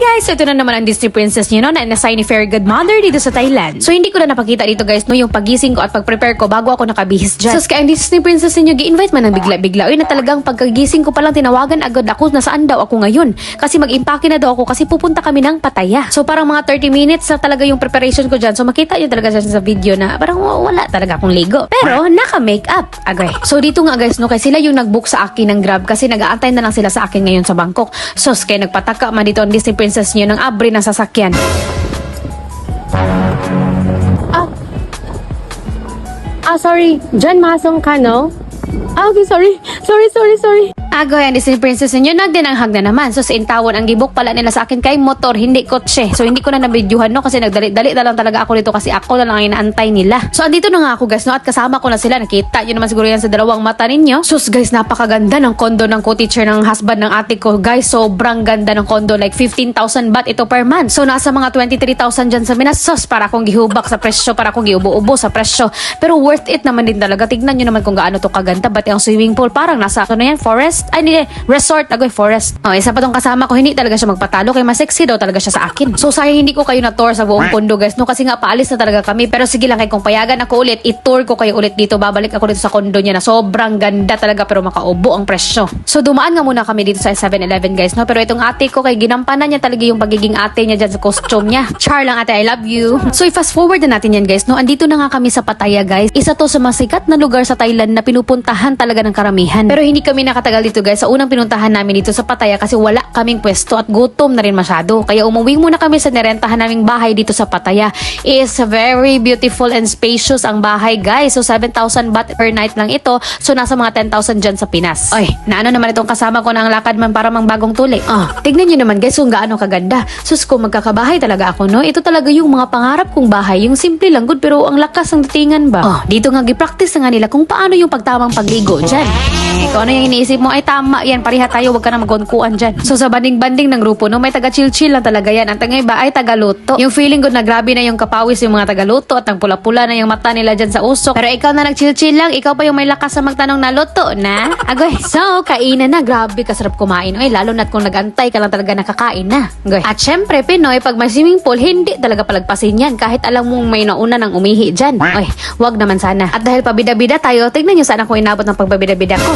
guys, ito na naman ang Disney princess nyo, no, na inassign ni Fairy Godmother dito sa Thailand. So hindi ko na napakita dito guys, no, yung pagising ko at pag-prepare ko bago ako nakabihis dyan. So kaya ang Disney princess ninyo, gi-invite man ng bigla-bigla. Uy, na talagang pagkagising ko palang tinawagan agad ako na saan daw ako ngayon. Kasi mag-impake na daw ako kasi pupunta kami ng Pattaya. So parang mga 30 minutes na talaga yung preparation ko dyan. So makita nyo talaga dyan sa video na parang wala talaga akong ligo. Pero naka-makeup. Agay. So dito nga guys, no, kasi sila yung nag-book sa akin ng Grab kasi nag-aantay na lang sila sa akin ngayon sa Bangkok. So kaya nagpataka man dito ang Disney princess nyo ng abre ng sasakyan. Sorry. Diyan masong ka, no? Okay, sorry. Sorry. Agoy, ang Disney princess ninyo, nagdinanghag na naman. So, sa intawon, ang gibok pala nila sa akin kay motor, hindi kotse. So, hindi ko na nabidyuhan, no? Kasi nagdali-dali na lang talaga ako dito kasi ako na lang ang inaantay nila. So, andito na nga ako, guys, no? At kasama ko na sila. Nakita nyo naman siguro yan sa dalawang mata ninyo. Sus, guys, napakaganda ng kondo ng co-teacher ng husband ng ate ko. Guys, sobrang ganda ng kondo. Like, 15,000 baht ito per month. So, nasa mga 23,000 dyan sa Minas. Sus, para akong gihubak sa presyo, para akong giubo-ubo sa presyo. Pero worth it naman din talaga. Tignan nyo naman kung gaano to kaganda. Ba't yung swimming pool, parang nasa, ano yan, forest? Ay, hindi, resort, agoy, forest. Oh, isa pa tong kasama ko, hindi talaga siya magpatalo kay mas sexy daw talaga siya sa akin. So sayang hindi ko kayo na-tour sa buong kondo guys, no, kasi nga paalis na talaga kami. Pero sige lang, kay kung payagan ako ulit, i-tour ko kayo ulit dito, babalik ako dito sa kondo niya na sobrang ganda talaga pero makaubo ang presyo. So dumaan nga muna kami dito sa 7-Eleven guys, no, pero itong ate ko kay ginampanan niya talaga yung pagiging ate niya dyan sa costume niya. Char lang ate, I love you. So i-fast forward na natin yan guys, no, andito na nga kami sa Pattaya guys. Isa to sa masikat na lugar sa Thailand na pinupuntahan talaga ng karamihan. Pero hindi kami nakatagal dito guys, sa unang pinuntahan namin dito sa Pattaya kasi wala kaming pwesto at gutom na rin masyado. Kaya umuwi muna kami sa nirentahan naming bahay dito sa Pattaya. Is very beautiful and spacious ang bahay guys. So 7,000 baht per night lang ito. So nasa mga 10,000 dyan sa Pinas. Oy, naano naman itong kasama ko na ang lakad man para mang bagong tuli. Tignan nyo naman guys kung gaano kaganda. Sus ko, magkakabahay talaga ako, no? Ito talaga yung mga pangarap kong bahay. Yung simple lang good pero ang lakas ng datingan ba? Dito nga gipractice na nga nila kung paano yung pagtamang pagligo dyan. Ikaw ano yung iniisip mo? Ay tama yan, pariha tayo, wag ka na magkunkuan dyan. So sa banding-banding ng grupo, no, may taga-chill-chill lang talaga yan. Ang tagay ba ay taga-luto. Yung feeling ko na grabe na yung kapawis yung mga taga-luto at ang pula-pula na yung mata nila dyan sa usok. Pero ikaw na nag-chill-chill lang, ikaw pa yung may lakas sa magtanong na luto na. Agoy, so kainan na, grabe kasarap kumain. Oy, lalo na't kung nag-antay ka lang talaga nakakain na. Agoy. At syempre, Pinoy, pag may swimming pool, hindi talaga palagpasin yan. Kahit alam mong may nauna ng umihi dyan. Oy, wag naman sana. At dahil pabida-bida tayo, tignan nyo sana kung inabot ng pagbabida-bida ko.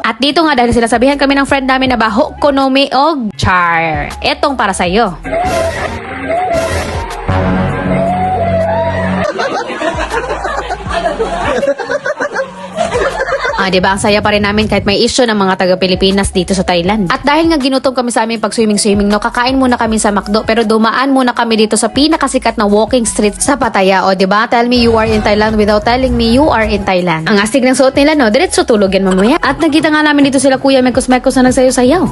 At dito nga dahil sinasabihan kami ng friend namin na baho konomi og char. Etong para sa'yo. Diba? Ang saya pa rin namin kahit may issue ng mga taga-Pilipinas dito sa Thailand. At dahil nga ginutom kami sa aming pag-swimming, no, kakain muna kami sa McDo pero dumaan muna kami dito sa pinakasikat na walking street sa Pattaya. Diba? Tell me you are in Thailand without telling me you are in Thailand. Ang astig ng suot nila, no? Diretso tulog yan mamaya. At nakita nga namin dito sila Kuya Mekos-Mekos na nagsayo-sayaw.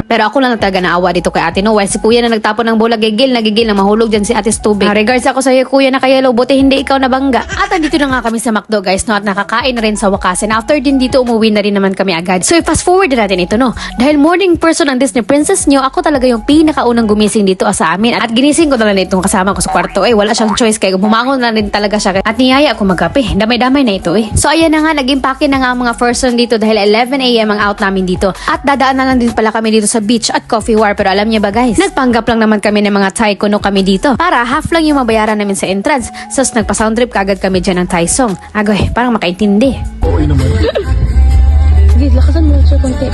Pero ako lang talaga naawa dito kay ate, no? While si kuya na nagtapon ng bola, nagigil na mahulog dyan si ate's tubig. Regards ako sa iyo, kuya, na kayalo, buti hindi ikaw nabangga. At andito na nga kami sa McDo, guys, no? At nakakain na rin sa wakas. And after din dito, umuwi na rin naman kami agad. So, fast forward na natin ito, no? Dahil morning person ang Disney princess nyo, ako talaga yung pinakaunang gumising dito sa amin. At ginising ko na lang itong kasama ko sa kwarto. Wala siyang choice, kaya bumangon na rin talaga siya. At niyaya ako magkape. Damay-damay na ito, So, ayan na nga, nag-impake na nga ang mga person dito dahil 11 AM ang out namin dito. At dadaan na lang din pala kami dito sa beach at coffee war. Pero alam niyo ba guys, nagpanggap lang naman kami ng mga Thai kuno kami dito para half lang yung mabayaran namin sa entrance. Sus, nagpa-sound trip kagad kami dyan ng Thai song. Agoy, parang makaintindi. Oo naman. Sige, lakasan mo siya konti.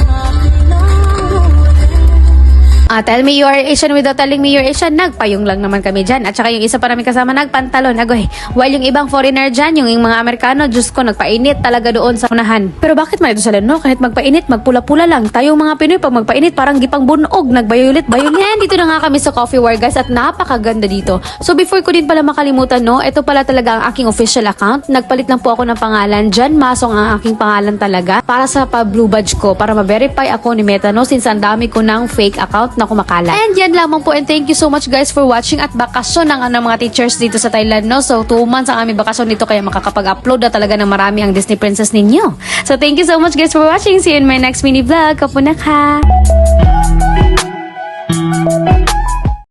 Tell me you are Asian without telling me you're Asian. Nagpayong lang naman kami dyan. At saka yung isa pa namin kasama nagpantalon. Agoy. While yung ibang foreigner dyan, yung mga Amerikano, Diyos ko, nagpainit talaga doon sa unahan. Pero bakit man ito sila, no? Kahit magpainit, magpula-pula lang. Tayong mga Pinoy, pag magpainit, parang gipang bunog. Nagbayulit-bayulit. Dito na nga kami sa coffee war, guys. At napakaganda dito. So before ko din pala makalimutan, no? Ito pala talaga ang aking official account. Nagpalit lang po ako ng pangalan. Jan Masong ang aking pangalan talaga. Para sa pa-blue badge ko. Para ma-verify ako ni Meta, no? Since ang dami ko ng fake account na kumakalat. And yan lamang po, and thank you so much guys for watching at bakasyon ng mga teachers dito sa Thailand, no? So 2 months ang aming bakasyon dito kaya makakapag-upload na talaga ng marami ang Disney princess ninyo. So thank you so much guys for watching. See you in my next mini vlog. Kapunak ha!